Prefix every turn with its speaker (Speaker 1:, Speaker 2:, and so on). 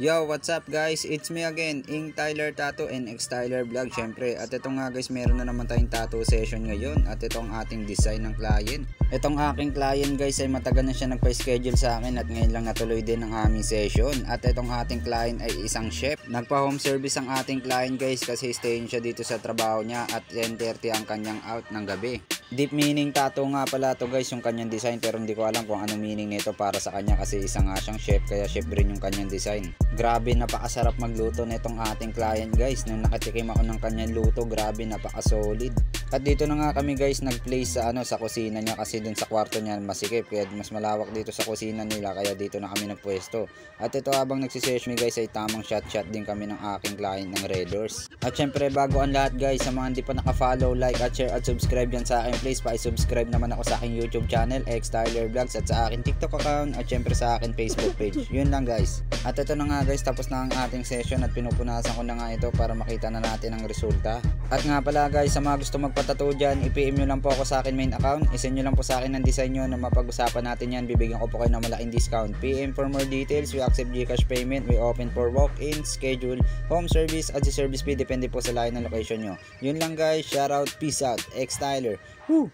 Speaker 1: Yo, what's up guys? It's me again, Ing Tyler Tattoo and X Tyler Vlog syempre. At ito nga guys, meron na naman tayong tattoo session ngayon. At ito ang ating design ng client. Itong aking client guys ay matagal na siya nagpa-schedule sa akin at ngayon lang natuloy din ang aming session. At itong ating client ay isang chef. Nagpa-home service ang ating client guys kasi stayin siya dito sa trabaho niya at 10:30 ang kanyang out ng gabi. Deep meaning tattoo nga pala to guys yung kanyang design, pero hindi ko alam kung anong meaning nito para sa kanya kasi isa nga siyang chef kaya chef rin yung kanyang design. Grabe, napakasarap magluto nitong ating client guys. Nung nakatikim ako ng kanyang luto, grabe, napaka-solid. At dito na nga kami guys nag-place sa kusina niya kasi dun sa kwarto niya masikip kaya mas malawak dito sa kusina nila kaya dito na kami nagpwesto. At ito habang nagsisession guys ay tamang shot din kami ng aking client ng Red Doors. At syempre bago ang lahat guys, sa mga hindi pa naka-follow, like at share at subscribe yan sa akin, please pa-subscribe naman ako sa aking YouTube channel X Tyler Vlogs at sa aking TikTok account at syempre sa aking Facebook page. Yun lang guys. At ito na nga guys, tapos na ang ating session at pinupunasan ko na nga ito para makita na natin ang resulta. At nga pala guys, sa mga gusto magpatattoo dyan, i-PM nyo lang po ako sa akin main account. Isend nyo lang po sa akin ang design nyo na mapag-usapan natin yan. Bibigyan ko po kayo ng malaking discount. PM for more details. We accept GCash payment. We open for walk-in, schedule, home service at the service fee. Depende po sa layo ng location nyo. Yun lang guys. Shout out. Peace out. X Tyler. Woo!